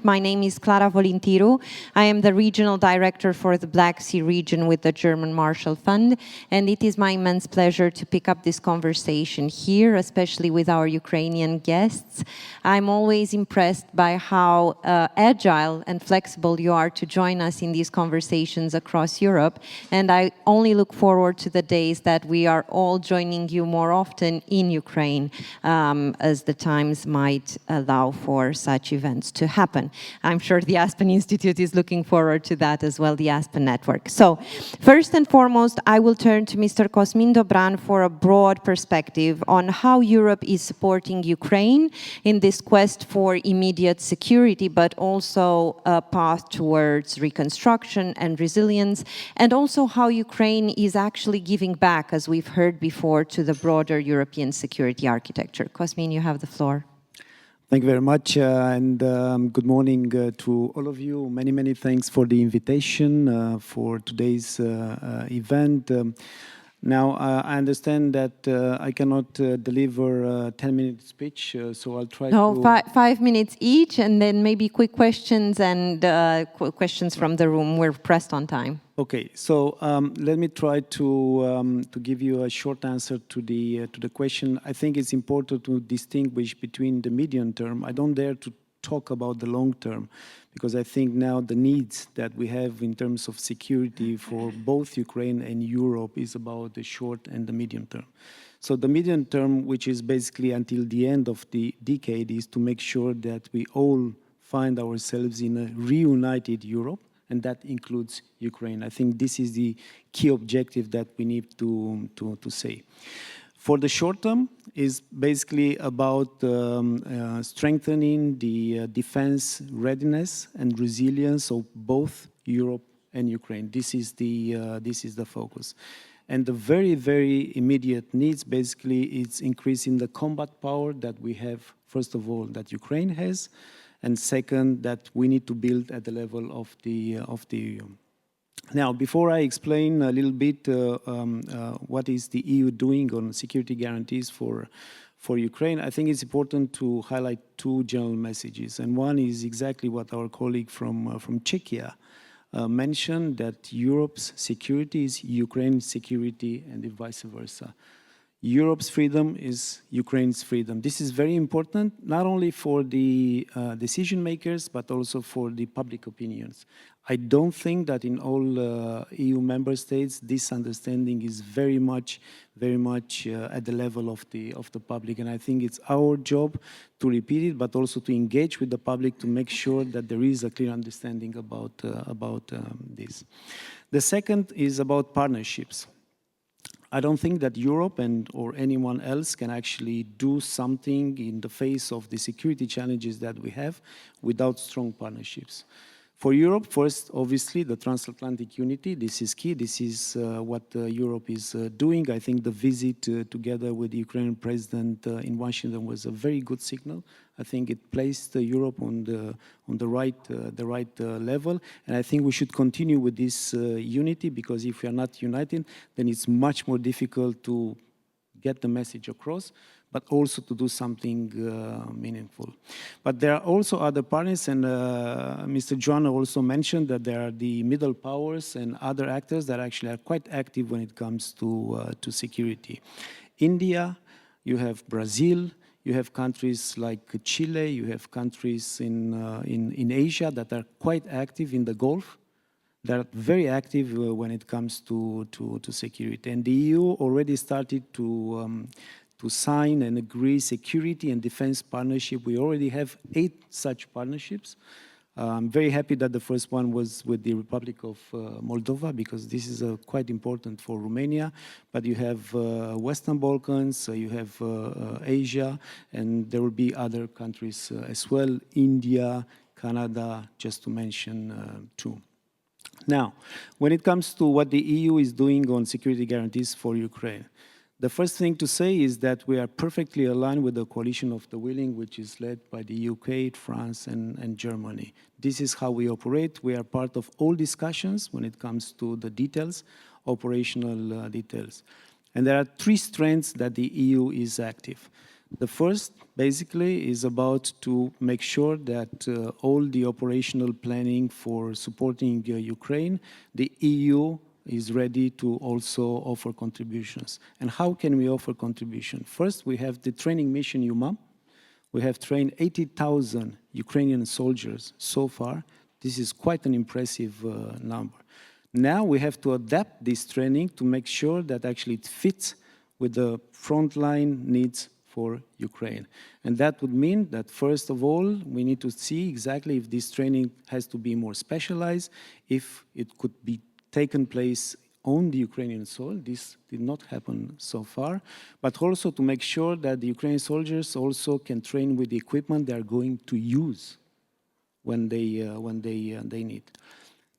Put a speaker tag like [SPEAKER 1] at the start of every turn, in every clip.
[SPEAKER 1] My name is Clara Volintiru. I am the Regional Director for the Black Sea region with the German Marshall Fund, and it is my immense pleasure to pick up this conversation here, especially with our Ukrainian guests. I'm always impressed by how agile and flexible you are to join us in these conversations across Europe, and I only look forward to the days that we are all joining you more often in Ukraine, as the times might allow for such events to happen. I'm sure the Aspen Institute is looking forward to that as well, the Aspen Network. So, first and foremost, I will turn to Mr. Cosmin Dobran for a broad perspective on how Europe is supporting Ukraine in this quest for immediate security, but also a path towards reconstruction and resilience, and also how Ukraine is actually giving back, as we've heard before, to the broader European security architecture. Cosmin, you have the floor.
[SPEAKER 2] Thank you very much, and good morning to all of you. Many thanks for the invitation for today's event. Now, I understand that I cannot deliver a 10-minute speech, so I'll try to...
[SPEAKER 1] No, 5 minutes each, and then maybe quick questions and questions from the room. We're pressed on time.
[SPEAKER 2] Okay, so let me try to give you a short answer to the question. I think it's important to distinguish between the medium term. I don't dare to talk about the long term, because I think now the needs that we have in terms of security for both Ukraine and Europe is about the short and the medium term. So the medium term, which is basically until the end of the decade, is to make sure that we all find ourselves in a reunited Europe, and that includes Ukraine. I think this is the key objective that we need to say. For the short term, is basically about strengthening the defense readiness and resilience of both Europe and Ukraine. This is the focus. And the very immediate needs basically is increasing the combat power that we have, first of all, that Ukraine has, and second, that we need to build at the level of the EU. Now, before I explain a little bit what is the EU doing on security guarantees for Ukraine, I think it's important to highlight two general messages. And one is exactly what our colleague from Czechia mentioned, that Europe's security is Ukraine's security and vice versa. Europe's freedom is Ukraine's freedom. This is very important, not only for the decision makers, but also for the public opinions. I don't think that in all EU member states, this understanding is very much at the level of the public. And I think it's our job to repeat it, but also to engage with the public to make sure that there is a clear understanding about this. The second is about partnerships. I don't think that Europe or anyone else can actually do something in the face of the security challenges that we have without strong partnerships. For Europe, first, obviously, the transatlantic unity, this is key. This is what Europe is doing. I think the visit together with the Ukrainian president in Washington was a very good signal. I think it placed Europe on the right level, and I think we should continue with this unity, because if we are not united, then it's much more difficult to get the message across, but also to do something meaningful. But there are also other partners, and Mr. Joanna also mentioned that there are the middle powers and other actors that actually are quite active when it comes to security. India, you have Brazil, you have countries like Chile, you have countries in Asia that are quite active in the Gulf. They're very active when it comes to security. And the EU already started to sign and agree security and defense partnership. We already have 8 such partnerships. I'm very happy that the first one was with the Republic of Moldova, because this is quite important for Romania. But you have Western Balkans, you have Asia, and there will be other countries as well, India, Canada, just to mention 2. Now, when it comes to what the EU is doing on security guarantees for Ukraine, the first thing to say is that we are perfectly aligned with the coalition of the willing, which is led by the UK, France, and Germany. This is how we operate. We are part of all discussions when it comes to the details, operational details. And there are 3 strands that the EU is active. The first, basically, is about to make sure that all the operational planning for supporting Ukraine, the EU is ready to also offer contributions. And how can we offer contribution? First, we have the training mission UMA. We have trained 80,000 Ukrainian soldiers so far. This is quite an impressive number. Now we have to adapt this training to make sure that actually it fits with the frontline needs for Ukraine. And that would mean that, first of all, we need to see exactly if this training has to be more specialized, if it could be taken place on the Ukrainian soil. This did not happen so far, but also to make sure that the Ukrainian soldiers also can train with the equipment they are going to use when they need.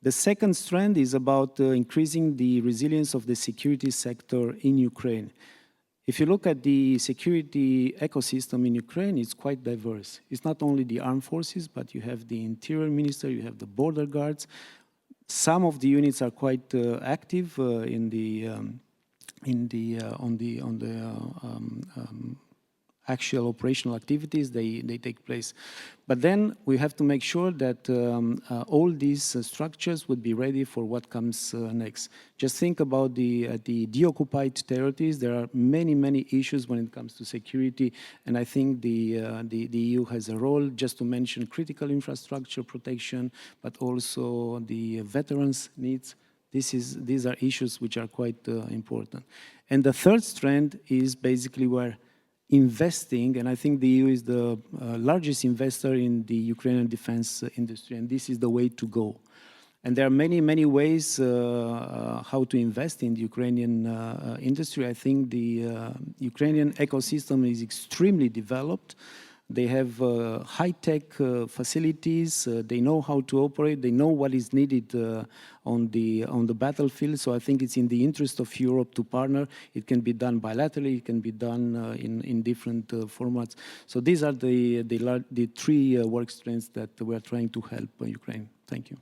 [SPEAKER 2] The second strand is about increasing the resilience of the security sector in Ukraine. If you look at the security ecosystem in Ukraine, it's quite diverse. It's not only the armed forces, but you have the interior minister, you have the border guards. Some of the units are quite active on the actual operational activities they take place. But then we have to make sure that all these structures would be ready for what comes next. Just think about the deoccupied territories. There are many issues when it comes to security, and I think the EU has a role, just to mention critical infrastructure protection, but also the veterans' needs. These are issues which are quite important. And the third strand is basically where investing, and I think the EU is the largest investor in the Ukrainian defense industry, and this is the way to go. And there are many ways how to invest in the Ukrainian industry. I think the Ukrainian ecosystem is extremely developed. They have high-tech facilities. They know how to operate. They know what is needed on the battlefield. So I think it's in the interest of Europe to partner. It can be done bilaterally. It can be done in different formats. So these are the three work strands that we are trying to help Ukraine. Thank you.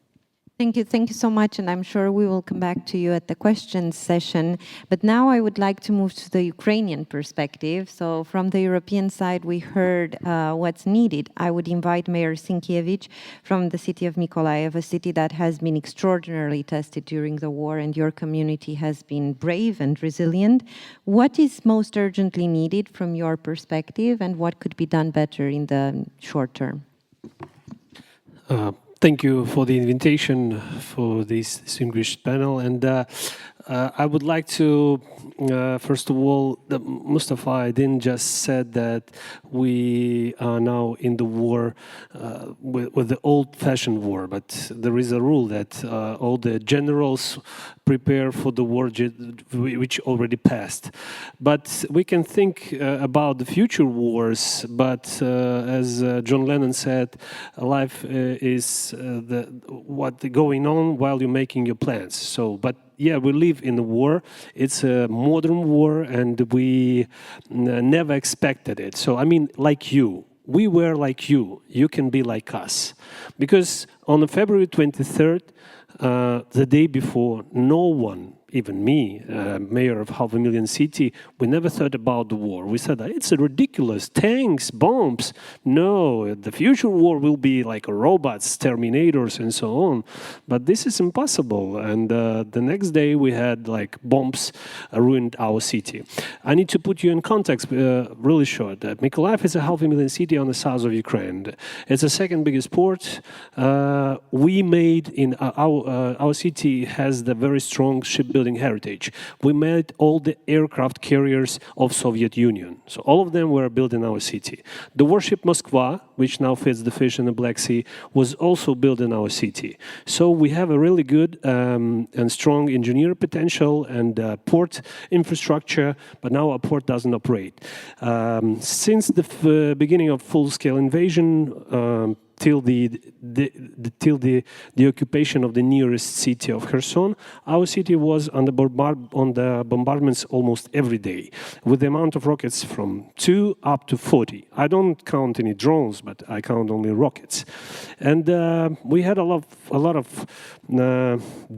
[SPEAKER 1] Thank you so much, and I'm sure we will come back to you at the questions session. But now I would like to move to the Ukrainian perspective. So from the European side, we heard what's needed. I would invite Mayor 𝐔𝐤𝐫𝐚𝐻 from the city of Mykolayiv, a city that has been extraordinarily tested during the war, and your community has been brave and resilient. What is most urgently needed from your perspective, and what could be done better in the short term?
[SPEAKER 3] Thank you for the invitation for this distinguished panel. And I would like to, first of all, Mustafa didn't just said that we are now in the war with the old-fashioned war, but there is a rule that all the generals prepare for the war which already passed. But we can think about the future wars, but as John Lennon said, life is what's going on while you're making your plans. So, but yeah, we live in a war. It's a modern war, and we never expected it. So, I mean, like you. We were like you. You can be like us. Because on February 23rd, the day before, no one, even me, mayor of 500,000 city, we never thought about the war. We said, it's ridiculous, tanks, bombs. No, the future war will be like robots, terminators, and so on. But this is impossible. And the next day we had like bombs ruined our city. I need to put you in context really short. Mykolayiv is a 500,000 city on the south of Ukraine. It's the second biggest port. We made in our city has the very strong shipbuilding heritage. We made all the aircraft carriers of Soviet Union. So all of them were built in our city. The warship Moskva, which now feeds the fish in the Black Sea, was also built in our city. So we have a really good and strong engineer potential and port infrastructure, but now our port doesn't operate. Since the beginning of full-scale invasion, till the occupation of the nearest city of Kherson, our city was on the bombardments almost every day, with the amount of rockets from 2 up to 40. I don't count any drones, but I count only rockets. And we had a lot of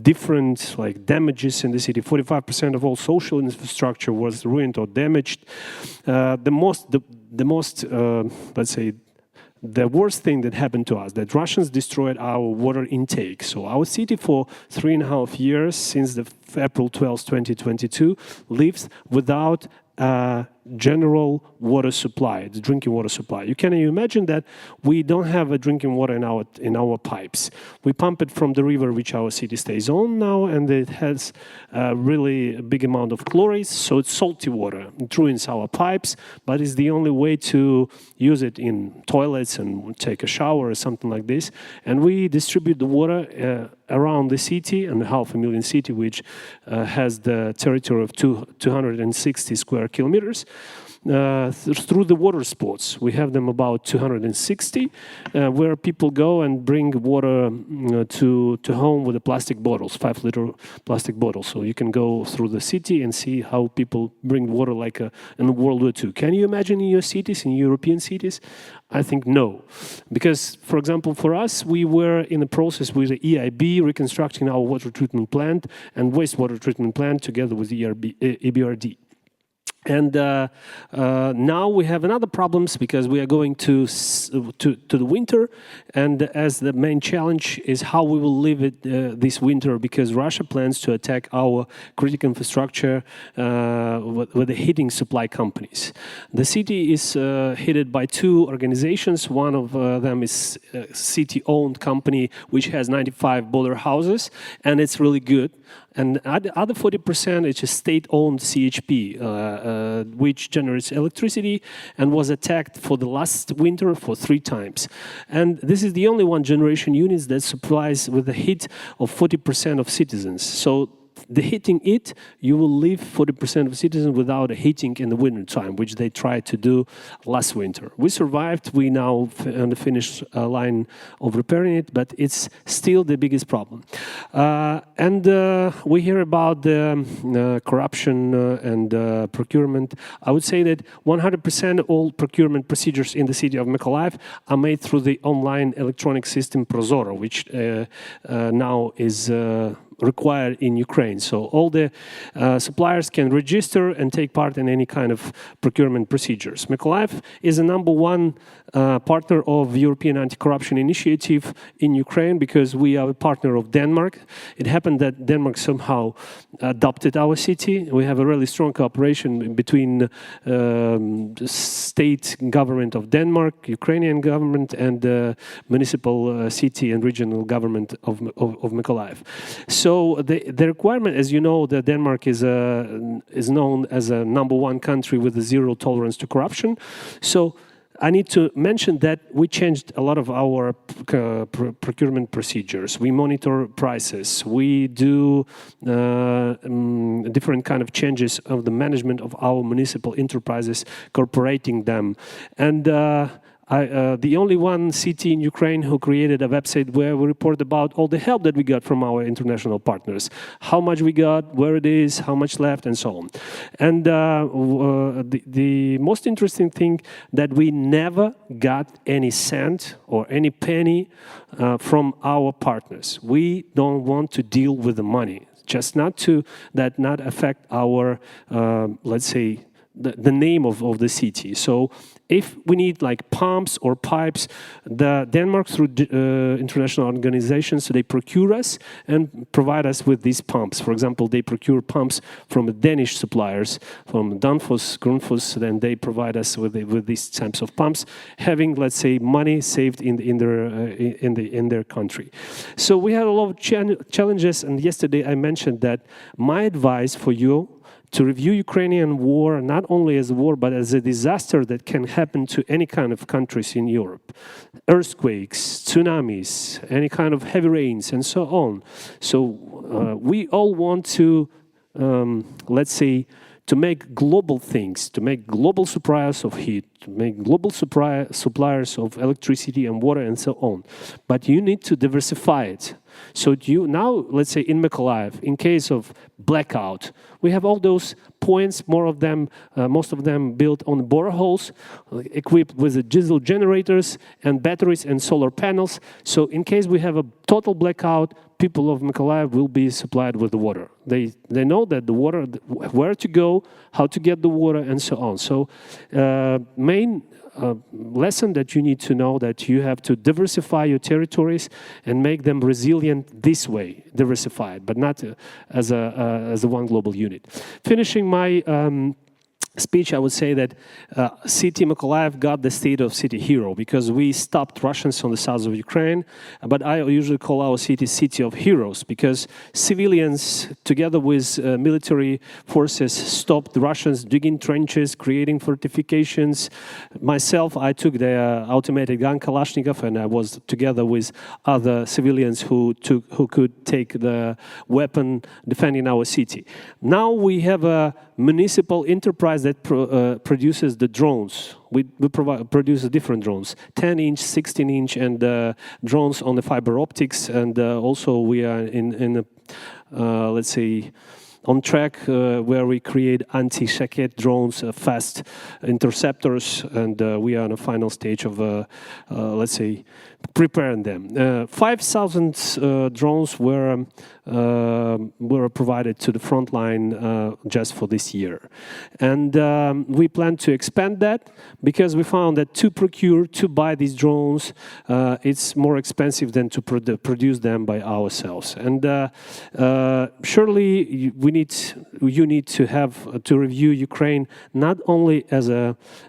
[SPEAKER 3] different like damages in the city. 45% of all social infrastructure was ruined or damaged. the most, let's say, the worst thing that happened to us, that Russians destroyed our water intake. So our city for 3.5 years, since the April 12, 2022, lives without general water supply, the drinking water supply. You can imagine that we don't have a drinking water in our pipes. We pump it from the river which our city stays on now, and it has a really big amount of chlorides, so it's salty water. It ruins our pipes, but it's the only way to use it in toilets and take a shower or something like this. And we distribute the water around the city, and 500,000 city, which has the territory of 260 square kilometers. Through the water sports. We have them about 260, where people go and bring water to home with the plastic bottles, 5-liter plastic bottles. So you can go through the city and see how people bring water like in World War II. Can you imagine in your cities, in European cities? I think no. Because, for example, for us, we were in the process with the EIB reconstructing our water treatment plant and wastewater treatment plant together with the EBRD. And now we have another problems because we are going to the winter, and as the main challenge is how we will live it this winter, because Russia plans to attack our critical infrastructure with the heating supply companies. The city is headed by 2 organizations. One of them is a city-owned company which has 95 boiler houses, and it's really good. And the other 40% is a state-owned CHP, which generates electricity and was attacked for the last winter for 3 times. And this is the only one generation unit that supplies with the heat of 40% of citizens. So the heating it, you will leave 40% of citizens without a heating in the winter time, which they tried to do last winter. We survived. We now on the finish line of repairing it, but it's still the biggest problem. And we hear about the corruption and procurement. I would say that 100% all procurement procedures in the city of Mykolayiv are made through the online electronic system Prozoro, which now is required in Ukraine. So all the suppliers can register and take part in any kind of procurement procedures. Mykolayiv is a #1 partner of European Anti-Corruption Initiative in Ukraine because we are a partner of Denmark. It happened that Denmark somehow adopted our city. We have a really strong cooperation between the state government of Denmark, Ukrainian government, and the municipal city and regional government of Mykolayiv. So the requirement, as you know, that Denmark is known as a #1 country with a zero tolerance to corruption. So I need to mention that we changed a lot of our procurement procedures. We monitor prices. We do different kind of changes of the management of our municipal enterprises, incorporating them. And the only one city in Ukraine who created a website where we report about all the help that we got from our international partners, how much we got, where it is, how much left, and so on. And the most interesting thing that we never got any cent or any penny from our partners. We don't want to deal with the money, just not affect our, let's say, the name of the city. So if we need like pumps or pipes, Denmark through international organizations, so they procure us and provide us with these pumps. For example, they procure pumps from the Danish suppliers, from Danfoss, Grundfos, then they provide us with these types of pumps, having, let's say, money saved in their country. So we had a lot of challenges, and yesterday I mentioned that my advice for you to review Ukrainian war not only as a war, but as a disaster that can happen to any kind of countries in Europe. Earthquakes, tsunamis, any kind of heavy rains, and so on. So we all want to, let's say, to make global things, to make global suppliers of heat, to make global suppliers of electricity and water and so on. But you need to diversify it. So now, let's say in Mykolayiv, in case of blackout, we have all those points, most of them built on boreholes, equipped with the diesel generators and batteries and solar panels. So in case we have a total blackout, people of Mykolayiv will be supplied with the water. They know that the water, where to go, how to get the water, and so on. So main lesson that you need to know that you have to diversify your territories and make them resilient this way, diversified, but not as a one global unit. Finishing my speech, I would say that city Mykolayiv got the state of city hero because we stopped Russians on the south of Ukraine, but I usually call our city of heroes because civilians together with military forces stopped the Russians digging trenches, creating fortifications. Myself, I took the automatic gun Kalashnikov and I was together with other civilians who could take the weapon defending our city. Now we have a municipal enterprise that produces the drones. We produce different drones, 10-inch, 16-inch, and drones on the fiber optics. And also we are in let's say, on track where we create anti-𝐒𝐞 drones, fast interceptors, and we are in a final stage of, let's say, preparing them. 5,000 drones were provided to the front line just for this year. And we plan to expand that because we found that to buy these drones, it's more expensive than to produce them by ourselves. And surely you need to review Ukraine not only as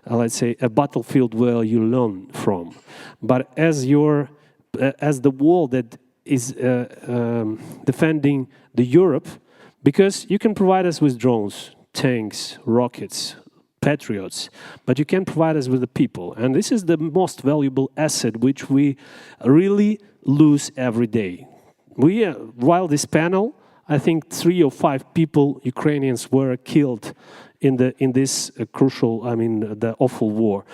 [SPEAKER 3] let's say, a battlefield where you learn from, but as the wall that is defending the Europe, because you can provide us with drones, tanks, rockets, patriots, but you can provide us with the people. And this is the most valuable asset which we really lose every day. While this panel, I think 3 or 5 people, Ukrainians, were killed in this crucial, the awful war.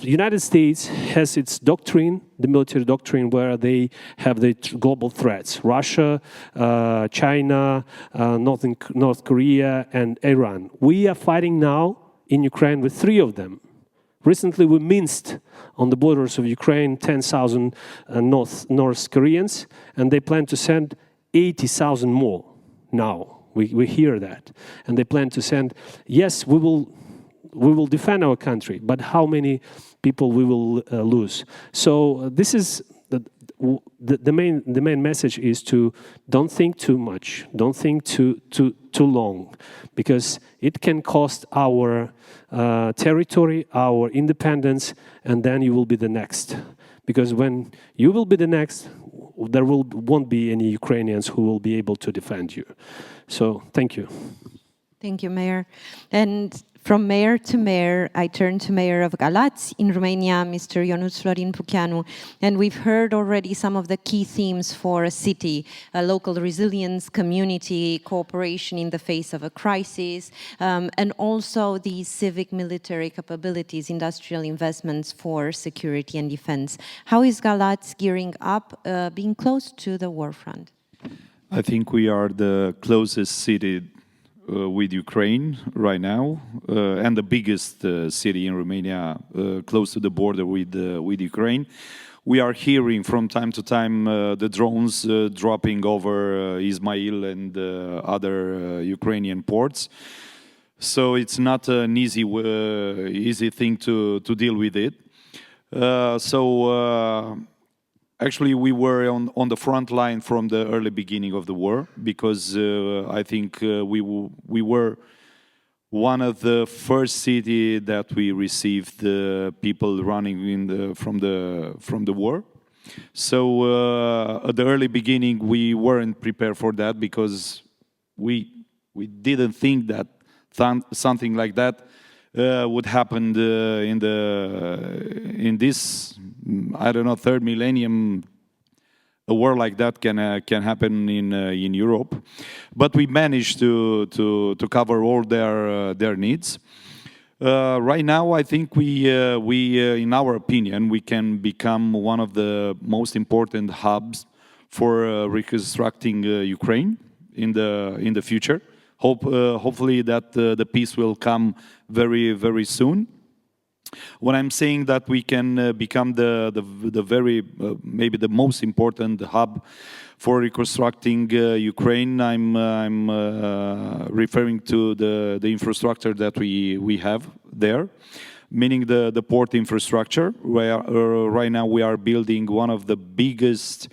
[SPEAKER 3] United States has its doctrine, the military doctrine, where they have the global threats: Russia, China, North Korea, and Iran. We are fighting now in Ukraine with 3 of them. Recently, we minced on the borders of Ukraine 10,000 North Koreans, and they plan to send 80,000 more now. We hear that. And they plan to send, yes, we will defend our country, but how many people we will lose? So this is the main message is to don't think too much, don't think too long, because it can cost our territory, our independence, and then you will be the next. Because when you will be the next, there won't be any Ukrainians who will be able to defend you. So thank you.
[SPEAKER 1] Thank you, Mayor. And from mayor to mayor, I turn to Mayor of Galați in Romania, Mr. Ionuț Florin Puceanu. And we've heard already some of the key themes for a city: local resilience, community cooperation in the face of a crisis, and also the civic military capabilities, industrial investments for security and defense. How is Galați gearing up, being close to the war front?
[SPEAKER 4] I think we are the closest city with Ukraine right now, and the biggest city in Romania, close to the border with Ukraine. We are hearing from time to time the drones dropping over Izmail and other Ukrainian ports. So it's not an easy thing to deal with it. Actually, we were on the front line from the early beginning of the war, because I think we were one of the first city that we received people running from the war. So at the early beginning, we weren't prepared for that, because we didn't think that something like that would happen in this, I don't know, third millennium. A war like that can happen in Europe, but we managed to cover all their needs. Right now, I think in our opinion, we can become one of the most important hubs for reconstructing Ukraine in the future. Hopefully that the peace will come very, very soon. When I'm saying that we can become the very maybe the most important hub for reconstructing Ukraine, I'm referring to the infrastructure that we have there, meaning the port infrastructure. Where right now we are building one of the biggest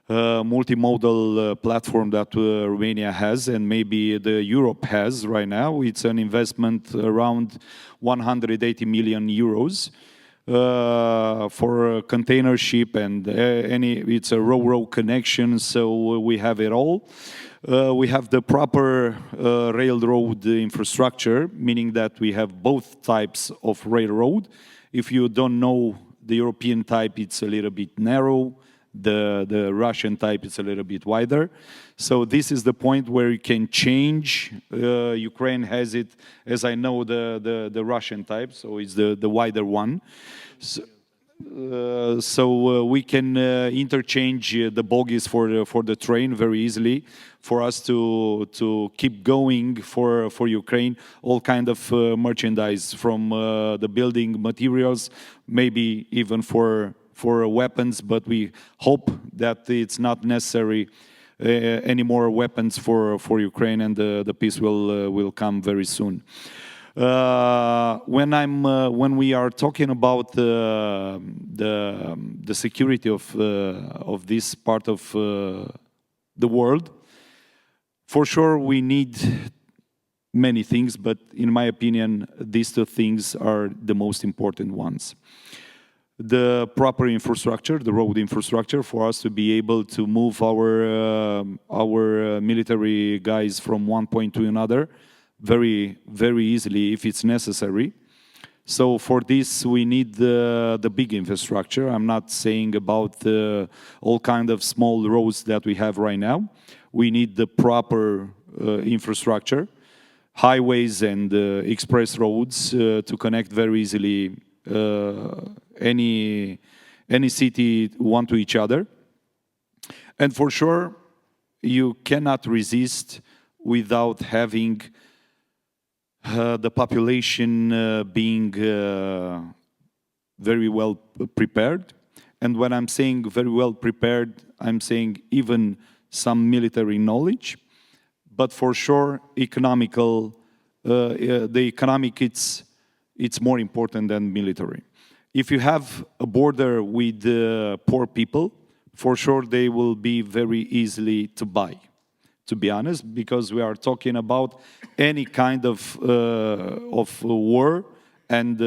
[SPEAKER 4] multimodal platform that Romania has, and maybe Europe has right now. It's an investment around 180 million euros for container ship and it's a row connection, so we have it all. We have the proper railroad infrastructure, meaning that we have both types of railroad. If you don't know the European type, it's a little bit narrow. The Russian type is a little bit wider. So this is the point where you can change. Ukraine has it, as I know, the Russian type, so it's the wider one. So we can interchange the bogies for the train very easily, for us to keep going for Ukraine, all kind of merchandise from the building materials, maybe even for weapons, but we hope that it's not necessary any more weapons for Ukraine, and the peace will come very soon. When we are talking about the security of this part of the world, for sure we need many things, but in my opinion, these two things are the most important ones. The proper infrastructure, the road infrastructure, for us to be able to move our military guys from one point to another very, very easily if it's necessary. So for this, we need the big infrastructure. I'm not saying about all kind of small roads that we have right now. We need the proper infrastructure, highways and express roads to connect very easily any city one to each other. And for sure, you cannot resist without having the population being very well prepared. And when I'm saying very well prepared, I'm saying even some military knowledge, but for sure the economic it's more important than military. If you have a border with poor people, for sure they will be very easily to buy, to be honest, because we are talking about any kind of war and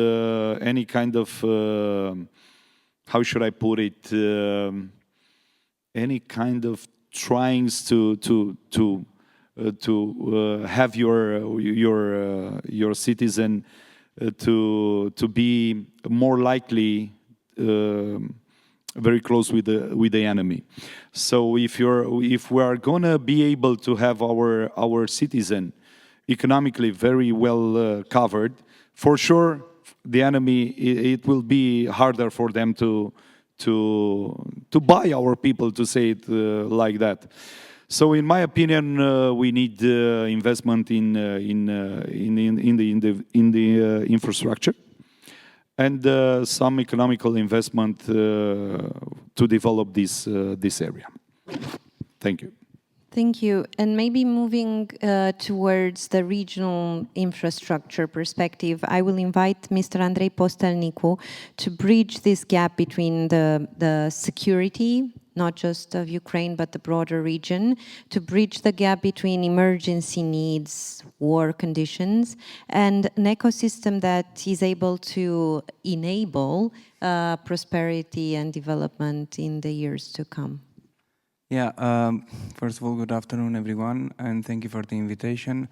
[SPEAKER 4] any kind of, how should I put it, any kind of tryings to have your citizen to be more likely very close with the enemy. So if we are gonna be able to have our citizen economically very well covered, for sure the enemy, it will be harder for them to buy our people, to say it like that. So, in my opinion, we need investment in the infrastructure, and some economical investment to develop this area. Thank you.
[SPEAKER 1] Thank you. And maybe moving towards the regional infrastructure perspective, I will invite Mr. Andrei Postelnicu to bridge this gap between the security, not just of Ukraine, but the broader region, to bridge the gap between emergency needs, war conditions, and an ecosystem that is able to enable prosperity and development in the years to come.
[SPEAKER 5] Yeah, first of all, good afternoon, everyone, and thank you for the invitation.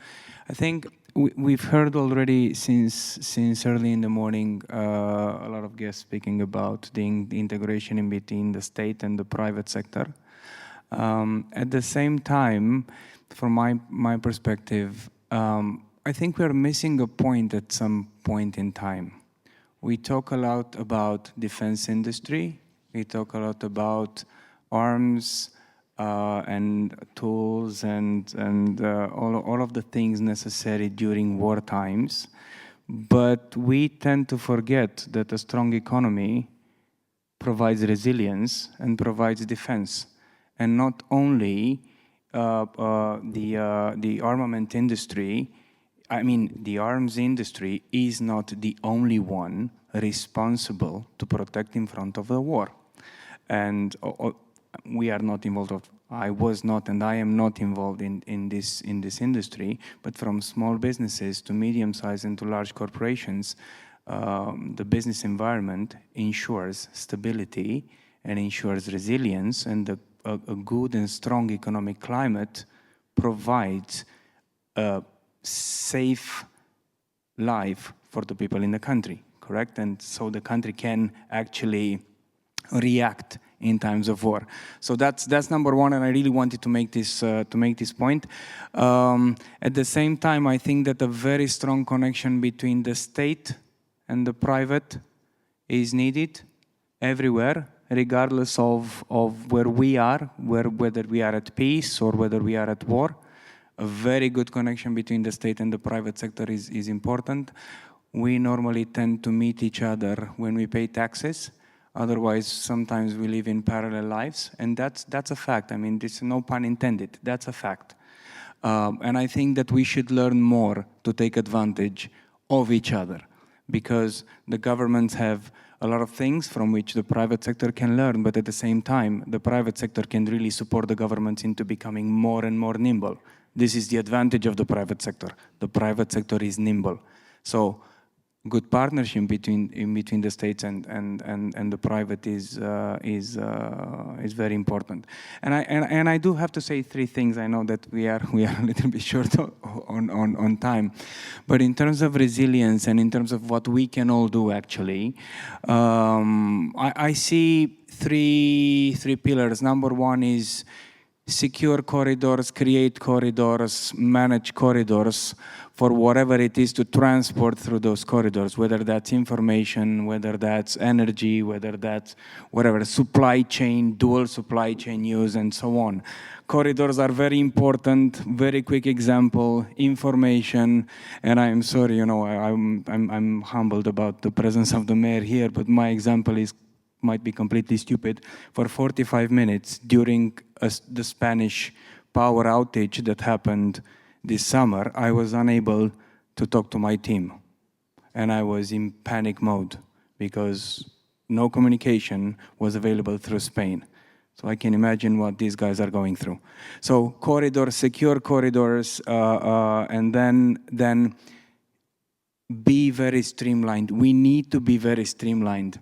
[SPEAKER 5] I think we've heard already since early in the morning a lot of guests speaking about the integration in between the state and the private sector. At the same time, from my perspective, I think we're missing a point at some point in time. We talk a lot about defense industry. We talk a lot about arms and tools and all of the things necessary during war times. But we tend to forget that a strong economy provides resilience and provides defense. And not only the armament industry, I mean, the arms industry is not the only one responsible to protect in front of the war. And we are not involved, I was not and I am not involved in this industry, but from small businesses to medium-sized and to large corporations, the business environment ensures stability and ensures resilience, and a good and strong economic climate provides a safe life for the people in the country, correct? And so the country can actually react in times of war. So that's number one, and I really wanted to make this point. At the same time, I think that a very strong connection between the state and the private is needed everywhere, regardless of where we are, whether we are at peace or whether we are at war. A very good connection between the state and the private sector is important. We normally tend to meet each other when we pay taxes. Otherwise, sometimes we live in parallel lives, and that's a fact. I mean, this no pun intended. That's a fact. And I think that we should learn more to take advantage of each other, because the governments have a lot of things from which the private sector can learn, but at the same time, the private sector can really support the governments into becoming more and more nimble. This is the advantage of the private sector. The private sector is nimble. So good partnership between the states and the private is very important. And I do have to say three things. I know that we are a little bit short on time, but in terms of resilience and in terms of what we can all do, actually, I see three pillars. Number one is secure corridors, create corridors, manage corridors for whatever it is to transport through those corridors, whether that's information, whether that's energy, whether that's whatever, supply chain, dual supply chain use, and so on. Corridors are very important. Very quick example, information, and I'm sorry, you know, I'm humbled about the presence of the mayor here, but my example might be completely stupid. For 45 minutes during the Spanish power outage that happened this summer, I was unable to talk to my team. And I was in panic mode because no communication was available through Spain. So I can imagine what these guys are going through. So corridors, secure corridors, and then be very streamlined. We need to be very streamlined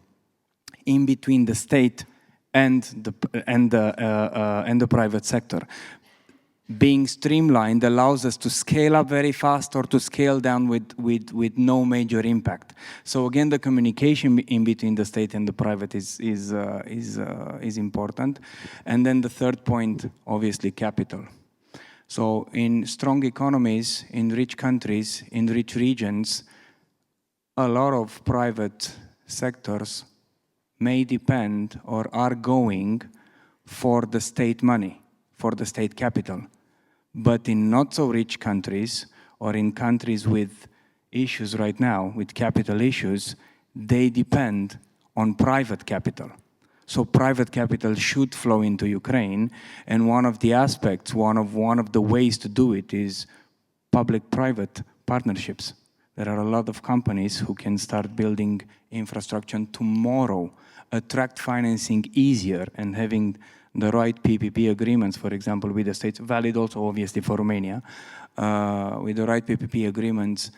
[SPEAKER 5] in between the state and the private sector. Being streamlined allows us to scale up very fast or to scale down with no major impact. So again, the communication in between the state and the private is important. And then the third point, obviously, capital. So in strong economies, in rich countries, in rich regions, a lot of private sectors may depend or are going for the state money, for the state capital. But in not so rich countries, or in countries with issues right now, with capital issues, they depend on private capital. So private capital should flow into Ukraine, and one of the aspects, one of the ways to do it is public-private partnerships. There are a lot of companies who can start building infrastructure tomorrow, attract financing easier, and having the right PPP agreements, for example, with the states, valid also obviously for Romania, with the right PPP agreements,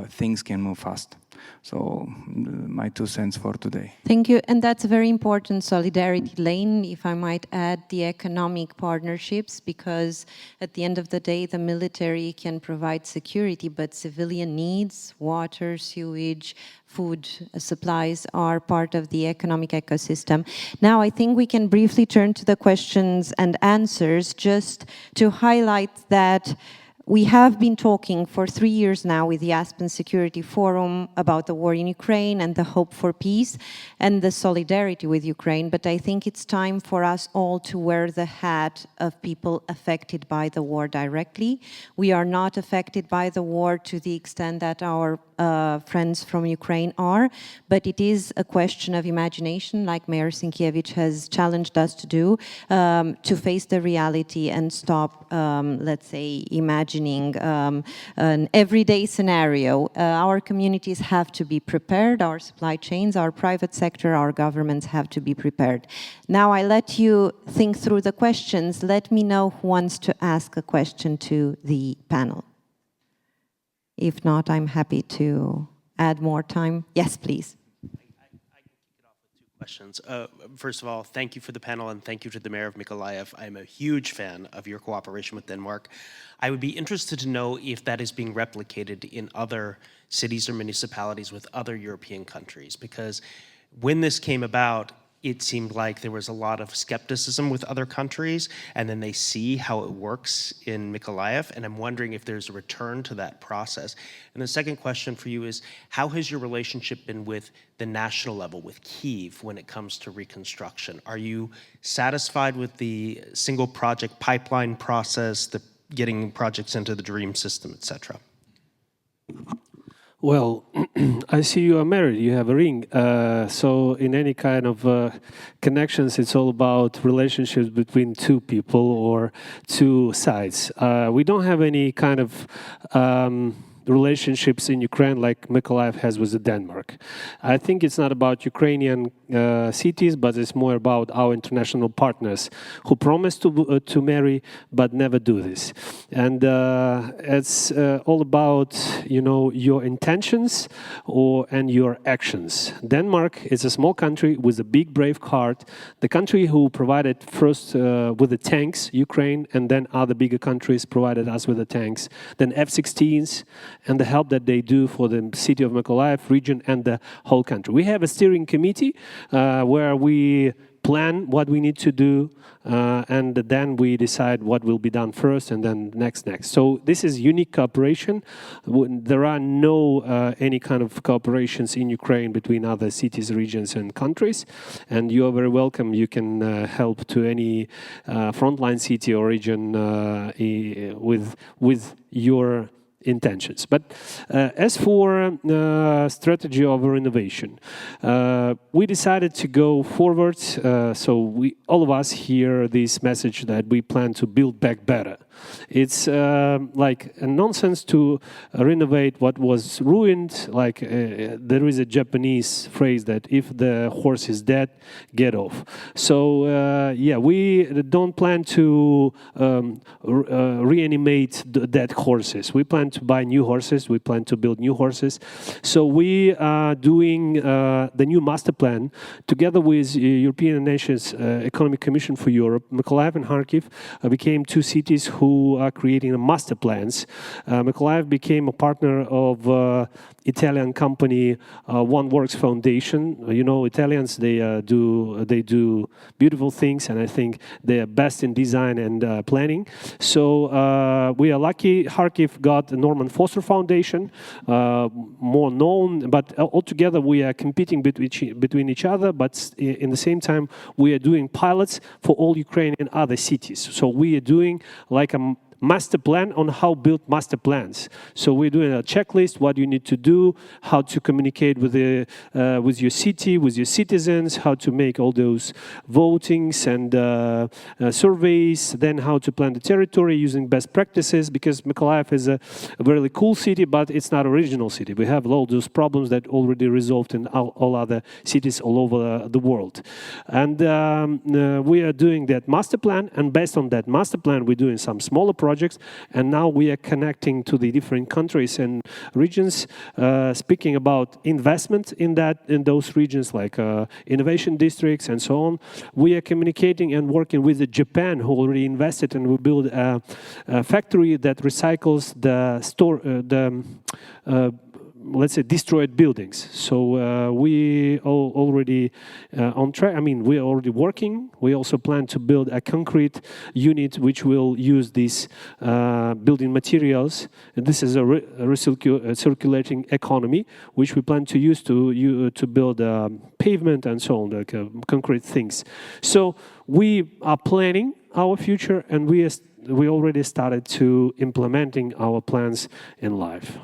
[SPEAKER 5] things can move fast. So my 2 cents for today.
[SPEAKER 1] Thank you. And that's a very important solidarity lane, if I might add, the economic partnerships, because at the end of the day, the military can provide security, but civilian needs, water, sewage, food supplies are part of the economic ecosystem. Now, I think we can briefly turn to the questions and answers, just to highlight that We have been talking for 3 years now with the Aspen Security Forum about the war in Ukraine and the hope for peace and the solidarity with Ukraine, but I think it's time for us all to wear the hat of people affected by the war directly. We are not affected by the war to the extent that our friends from Ukraine are, but it is a question of imagination, like Mayor Sienkiewicz has challenged us to do, to face the reality and stop, let's say, imagining an everyday scenario. Our communities have to be prepared, our supply chains, our private sector, our governments have to be prepared. Now I let you think through the questions. Let me know who wants to ask a question to the panel. If not, I'm happy to add more time. Yes, please.
[SPEAKER 6] I can kick it off with 2 questions. First of all, thank you for the panel and thank you to the Mayor of Mykolayiv. I'm a huge fan of your cooperation with Denmark. I would be interested to know if that is being replicated in other cities or municipalities with other European countries, because when this came about, it seemed like there was a lot of skepticism with other countries, and then they see how it works in Mykolayiv, and I'm wondering if there's a return to that process. And the second question for you is, how has your relationship been with the national level, with Kyiv, when it comes to reconstruction? Are you satisfied with the single project pipeline process, the getting projects into the DREAM system, etc.?
[SPEAKER 3] Well, I see you are married, you have a ring. So in any kind of connections, it's all about relationships between 2 people or 2 sides. We don't have any kind of relationships in Ukraine like Mykolayiv has with Denmark. I think it's not about Ukrainian cities, but it's more about our international partners who promise to marry but never do this. And it's all about, you know, your intentions and your actions. Denmark is a small country with a big brave heart, the country who provided first with the tanks, Ukraine, and then other bigger countries provided us with the tanks, then F-16s, and the help that they do for the city of Mykolayiv region and the whole country. We have a steering committee where we plan what we need to do, and then we decide what will be done first and then next. So this is unique cooperation. There are no any kind of cooperations in Ukraine between other cities, regions and countries, and you are very welcome. You can help to any frontline city or region with your intentions. But as for strategy of renovation, we decided to go forward. So all of us hear this message that we plan to build back better. It's like a nonsense to renovate what was ruined. Like there is a Japanese phrase that if the horse is dead, get off. So yeah, we don't plan to reanimate the dead horses. We plan to buy new horses. We plan to build new horses. So we are doing the new master plan together with European nations Economic Commission for Europe. Mykolayiv and Kharkiv became 2 cities who are creating master plans. Mykolayiv became a partner of Italian company One Works Foundation. You know, Italians, they do beautiful things, and I think they are best in design and planning. So we are lucky. Kharkiv got the Norman Foster Foundation, more known, but altogether we are competing between each other, but in the same time we are doing pilots for all Ukrainian other cities. So we are doing like a master plan on how build master plans. So we're doing a checklist, what you need to do, how to communicate with your city, with your citizens, how to make all those votings and surveys, then how to plan the territory using best practices, because Mykolayiv is a very cool city, but it's not a regional city. We have all those problems that already resolved in all other cities all over the world. And we are doing that master plan, and based on that master plan, we're doing some smaller projects, and now we are connecting to the different countries and regions, speaking about investment in those regions, like innovation districts and so on. We are communicating and working with Japan, who already invested, and we build a factory that recycles the let's say, destroyed buildings. So we already on track. I mean, we're already working. We also plan to build a concrete unit which will use these building materials. And this is a circulating economy, which we plan to use to build pavement and so on, like concrete things. So we are planning our future, and we already started to implementing our plans in life.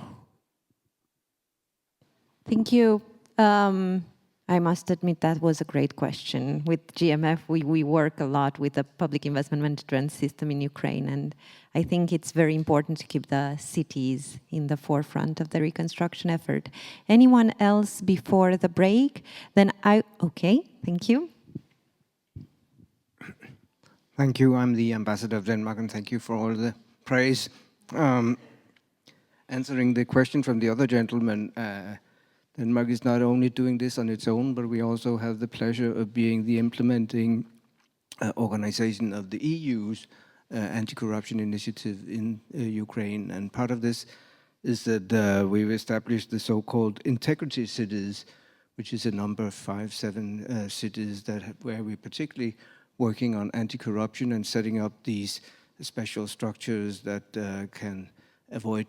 [SPEAKER 1] Thank you. I must admit that was a great question. With GMF, we work a lot with the public investment management system in Ukraine, and I think it's very important to keep the cities in the forefront of the reconstruction effort. Anyone else before the break? Then okay, thank you.
[SPEAKER 7] Thank you. I'm the ambassador of Denmark, and thank you for all the praise. Answering the question from the other gentleman, Denmark is not only doing this on its own, but we also have the pleasure of being the implementing organization of the EU's anti-corruption initiative in Ukraine. And part of this is that we've established the so-called integrity cities, which is a number of 5-7 cities where we're particularly working on anti-corruption and setting up these special structures that can avoid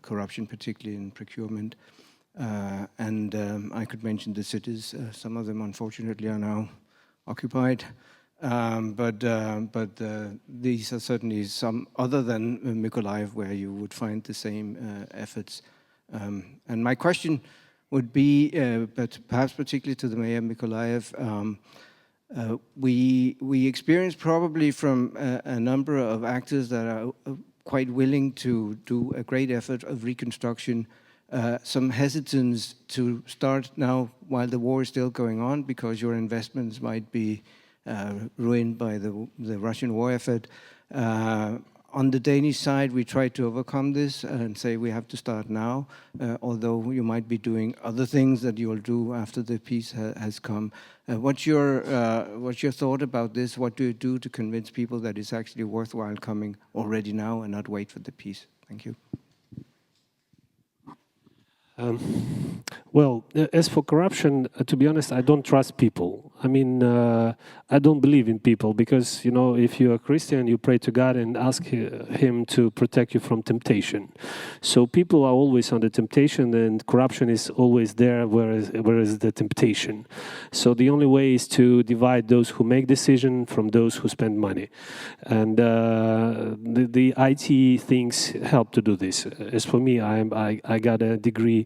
[SPEAKER 7] corruption, particularly in procurement. I could mention the cities. Some of them, unfortunately, are now occupied. But these are certainly some other than Mykolayiv where you would find the same efforts. And my question would be, but perhaps particularly to the Mayor of Mykolayiv, we experience probably from a number of actors that are quite willing to do a great effort of reconstruction, some hesitance to start now while the war is still going on because your investments might be ruined by the Russian war effort. On the Danish side, we try to overcome this and say we have to start now, although you might be doing other things that you will do after the peace has come. What's your thought about this? What do you do to convince people that it's actually worthwhile coming already now and not wait for the peace? Thank you.
[SPEAKER 3] Well, as for corruption, to be honest, I don't trust people. I mean, I don't believe in people because, you know, if you're a Christian, you pray to God and ask Him to protect you from temptation. So people are always under temptation, and corruption is always there, whereas the temptation. So the only way is to divide those who make decision from those who spend money. And the IT things help to do this. As for me, I got a degree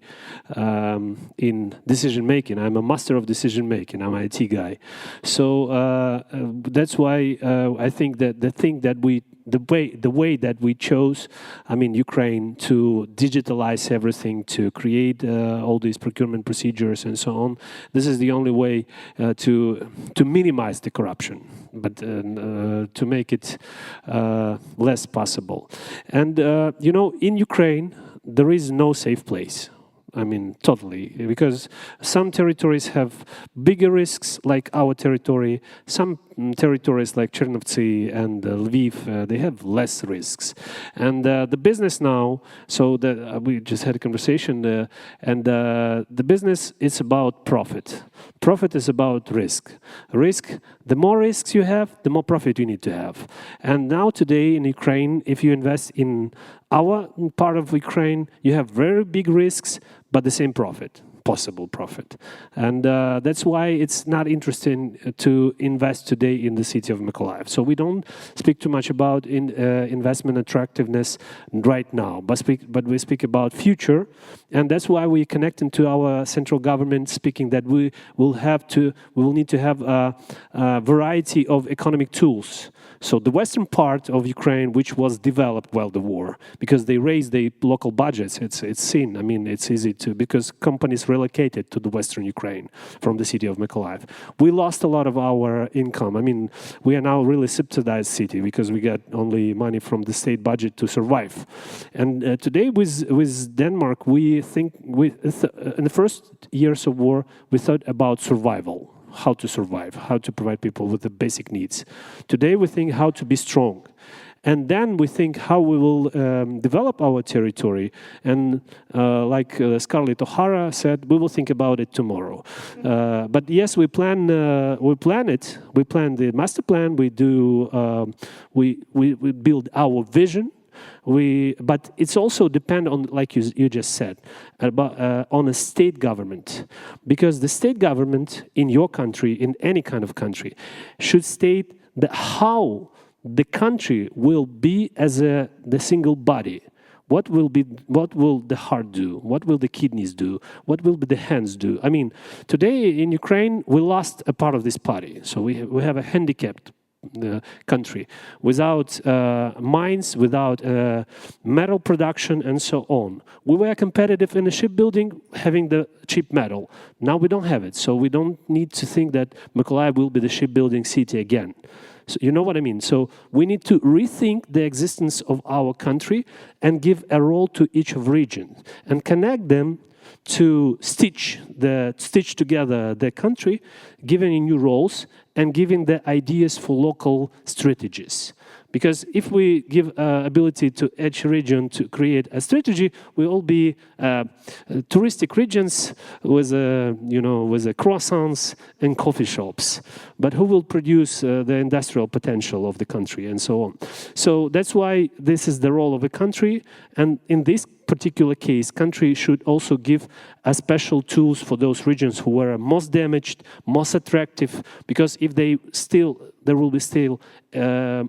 [SPEAKER 3] in decision making. I'm a master of decision making. I'm an IT guy, so that's why I think that the way that we chose, I mean, Ukraine, to digitalize everything, to create all these procurement procedures and so on. This is the only way to minimize the corruption, but to make it less possible. And you know, in Ukraine, there is no safe place. I mean, totally, because some territories have bigger risks, like our territory. Some territories, like Chernovtsi and Lviv, they have less risks. And the business now, so we just had a conversation, and the business is about profit. Profit is about risk. The more risks you have, the more profit you need to have. And now today in Ukraine, if you invest in our part of Ukraine, you have very big risks, but the same profit, possible profit. And that's why it's not interesting to invest today in the city of Mykolayiv. So we don't speak too much about investment attractiveness right now, but we speak about future. And that's why we connect into our central government, speaking that we will need to have a variety of economic tools. So the western part of Ukraine, which was developed while the war, because they raised the local budgets, it's seen. I mean, it's easy to, because companies relocated to the western Ukraine from the city of Mykolayiv. We lost a lot of our income. I mean, we are now really subsidized city because we get only money from the state budget to survive. And today with Denmark, we think in the first years of war, we thought about survival. How to survive, how to provide people with the basic needs. Today we think how to be strong. and then we think how we will develop our territory. And like Scarlett O'Hara said, we will think about it tomorrow. But yes, we plan it. We plan the master plan. We do. We build our vision. But it's also depend on, like you just said, about, on a state government, because the state government in your country, in any kind of country, should state how the country will be as the single body. What will the heart do? What will the kidneys do? What will the hands do? I mean, today in Ukraine we lost a part of this body, so we have a handicapped country, without mines, without metal production, and so on. We were competitive in the shipbuilding, having the cheap metal. Now we don't have it, so we don't need to think that Mykolayiv will be the shipbuilding city again. So you know what I mean? So we need to rethink the existence of our country and give a role to each of regions and connect them to stitch together the country, giving new roles and giving the ideas for local strategies. Because if we give ability to each region to create a strategy, we will be touristic regions with with croissants and coffee shops. But who will produce the industrial potential of the country and so on? So that's why this is the role of a country. And in this particular case, country should also give a special tools for those regions who were most damaged, most attractive, because if there will be still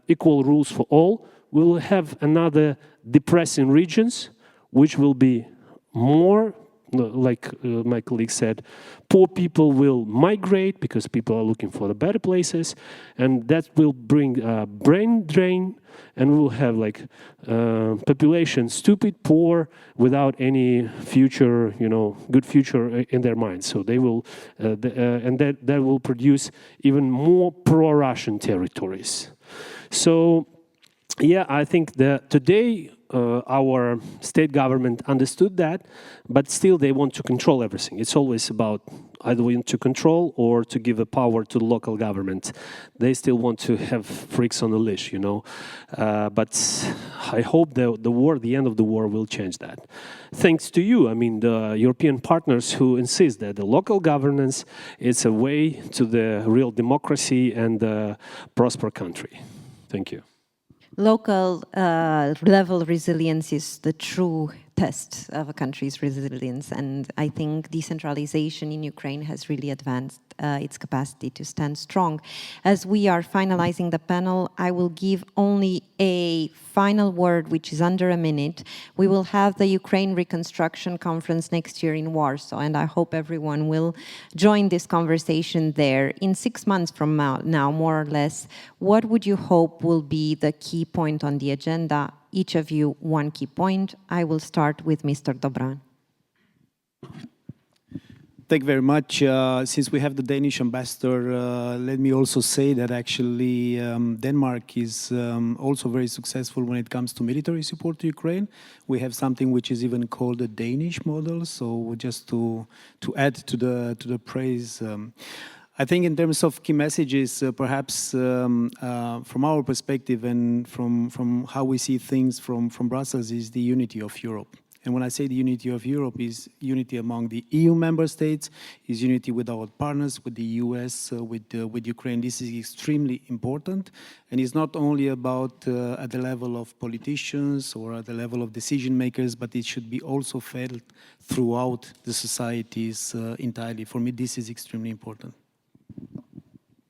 [SPEAKER 3] equal rules for all, we will have another depressing regions, which will be more, like my colleague said, poor people will migrate because people are looking for the better places, and that will bring a brain drain, and we will have like population stupid, poor, without any future, good future in their minds. So they will, and that will produce even more pro-Russian territories. So, yeah, I think that today our state government understood that, but still they want to control everything. It's always about either we want to control or to give a power to the local government. They still want to have freaks on the leash, But I hope the end of the war will change that. Thanks to you, I mean, the European partners who insist that the local governance is a way to the real democracy and prosper country. Thank you.
[SPEAKER 1] Local level resilience is the true test of a country's resilience, and I think decentralization in Ukraine has really advanced its capacity to stand strong. As we are finalizing the panel, I will give only a final word, which is under a minute. We will have the Ukraine Reconstruction Conference next year in Warsaw, and I hope everyone will join this conversation there. In 6 months from now, more or less, what would you hope will be the key point on the agenda? Each of you, one key point. I will start with Mr. Dobran.
[SPEAKER 2] Thank you very much. Since we have the Danish ambassador, let me also say that actually Denmark is also very successful when it comes to military support to Ukraine. We have something which is even called the Danish model. So just to add to the praise, I think in terms of key messages, perhaps from our perspective and from how we see things from Brussels is the unity of Europe. And when I say the unity of Europe, is unity among the EU member states, is unity with our partners, with the US, with Ukraine. This is extremely important. And it's not only about at the level of politicians or at the level of decision makers, but it should be also felt throughout the societies entirely. For me, this is extremely important.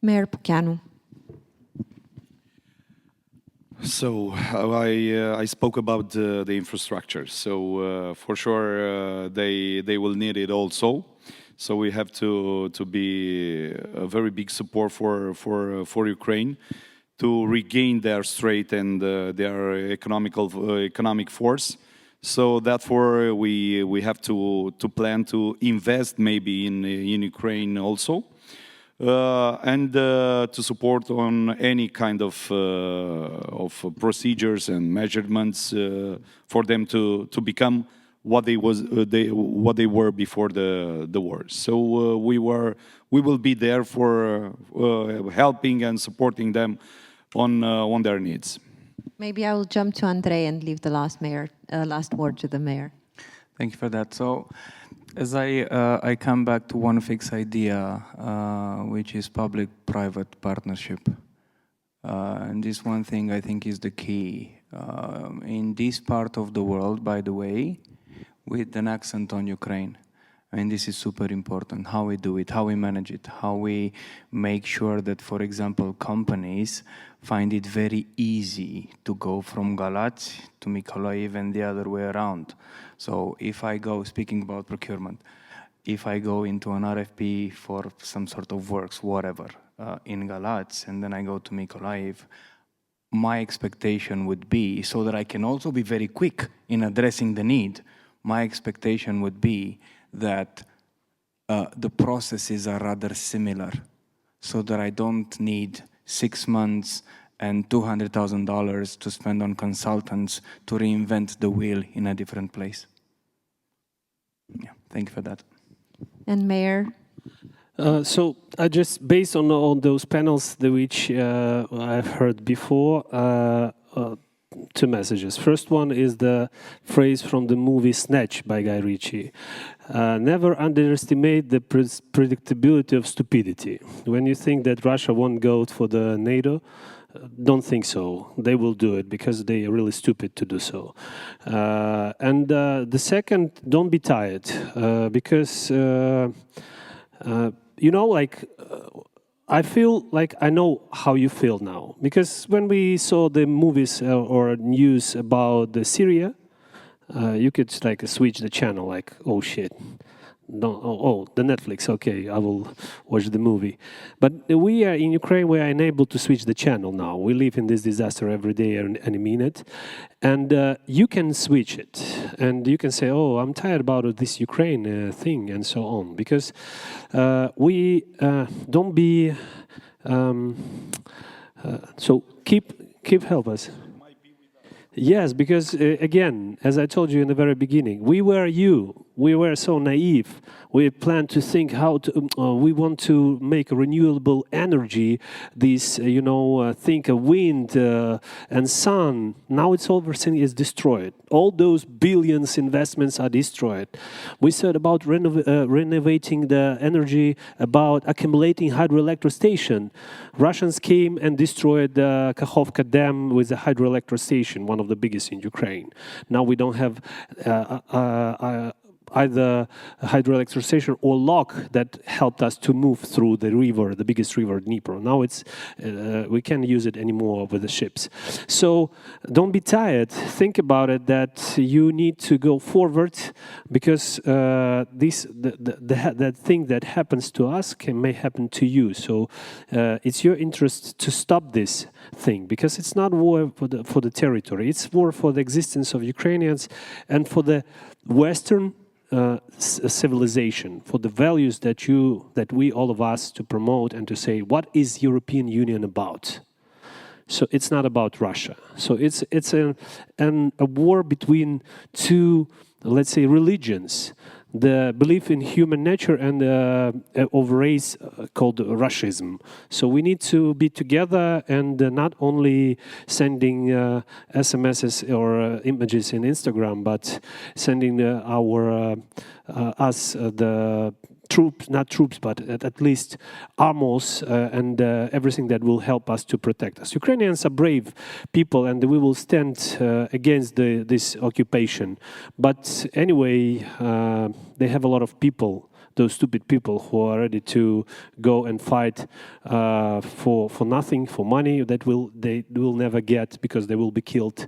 [SPEAKER 1] Mayor Puceanu.
[SPEAKER 4] So I spoke about the infrastructure. So for sure they will need it also. So we have to be a very big support for Ukraine to regain their strength and their economic force. So therefore we have to plan to invest maybe in Ukraine also. And to support on any kind of procedures and measurements for them to become what they were before the war. So we will be there for helping and supporting them on their needs.
[SPEAKER 1] Maybe I will jump to Andrei and leave the last word to the mayor.
[SPEAKER 5] Thank you for that. So, as I come back to one fixed idea, which is public-private partnership. And this one thing I think is the key. In this part of the world, by the way, with an accent on Ukraine. I mean, this is super important, how we do it, how we manage it, how we make sure that, for example, companies find it very easy to go from Galați to Mykolayiv and the other way around. So if I go, speaking about procurement, if I go into an RFP for some sort of works, whatever, in Galați, and then I go to Mykolayiv, my expectation would be, so that I can also be very quick in addressing the need, my expectation would be that the processes are rather similar, so that I don't need 6 months and $200,000 to spend on consultants to reinvent the wheel in a different place. Yeah, thank you for that.
[SPEAKER 1] And Mayor?
[SPEAKER 3] So I just, based on those panels which I've heard before, 2 messages. First one is the phrase from the movie Snatch by Guy Ritchie. Never underestimate the predictability of stupidity. When you think that Russia won't go for the NATO, don't think so. They will do it because they are really stupid to do so. And the second, don't be tired, because you know, like, I feel like I know how you feel now. Because when we saw the movies or news about Syria, you could like switch the channel, like, oh shit. No, oh, the Netflix, okay, I will watch the movie. But we are in Ukraine, we are unable to switch the channel now. We live in this disaster every day and a minute. And you can switch it. And you can say, oh, I'm tired about this Ukraine thing and so on. Because we don't be... so keep help us. Yes, because again, as I told you in the very beginning, we were so naive. We planned to think how to, we want to make renewable energy, this, you know, think of wind and sun. Now it's all everything is destroyed. All those billions investments are destroyed. We said about renovating the energy, about accumulating hydroelectric station. Russians came and destroyed the Kakhovka Dam with the hydroelectric station, one of the biggest in Ukraine. Now we don't have either a hydroelectric station or lock that helped us to move through the river, the biggest river, Dnipro. Now it's we can't use it anymore with the ships. So don't be tired. Think about it, that you need to go forward, because that thing that happens to us may happen to you. So it's your interest to stop this thing, because it's not war for the territory. It's war for the existence of Ukrainians and for the Western civilization, for the values that we, all of us, to promote and to say, what is European Union about? So it's not about Russia. So it's a war between 2, let's say, religions. The belief in human nature and of race called Russism. So we need to be together and not only sending SMSs or images in Instagram, but sending the troops, not troops, but at least armors and everything that will help us to protect us. Ukrainians are brave people, and we will stand against this occupation. But anyway, they have a lot of people, those stupid people who are ready to go and fight for nothing, for money that they will never get because they will be killed,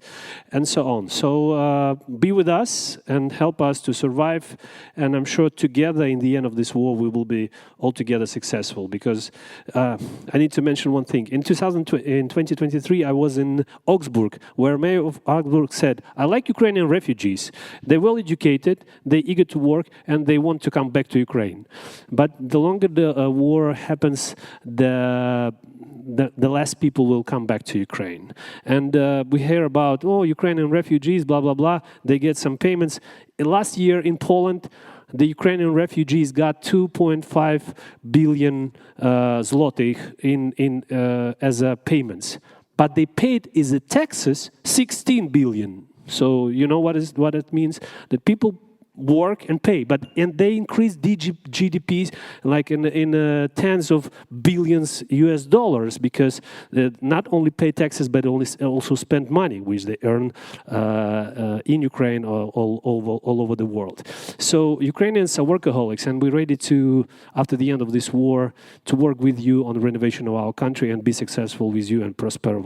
[SPEAKER 3] and so on. So be with us and help us to survive, and I'm sure together in the end of this war we will be altogether successful, because I need to mention one thing. In 2023 I was in Augsburg, where Mayor of Augsburg said, I like Ukrainian refugees. They're well educated, they're eager to work, and they want to come back to Ukraine. But the longer the war happens, the less people will come back to Ukraine. And we hear about, oh, Ukrainian refugees, blah, blah, blah. They get some payments. Last year in Poland, the Ukrainian refugees got 2.5 billion zlotych as payments. but they paid as a taxes 16 billion. So you know what it means? That people work and pay, and they increase GDPs like in tens of billions US dollars, because they not only pay taxes but also spend money which they earn in Ukraine or all over the world. So Ukrainians are workaholics, and we're ready to, after the end of this war, to work with you on the renovation of our country and be successful with you and prosper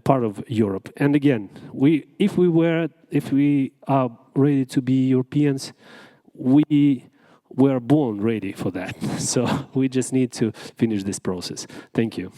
[SPEAKER 3] part of Europe. And again, if we are ready to be Europeans, we were born ready for that. So we just need to finish this process. Thank you.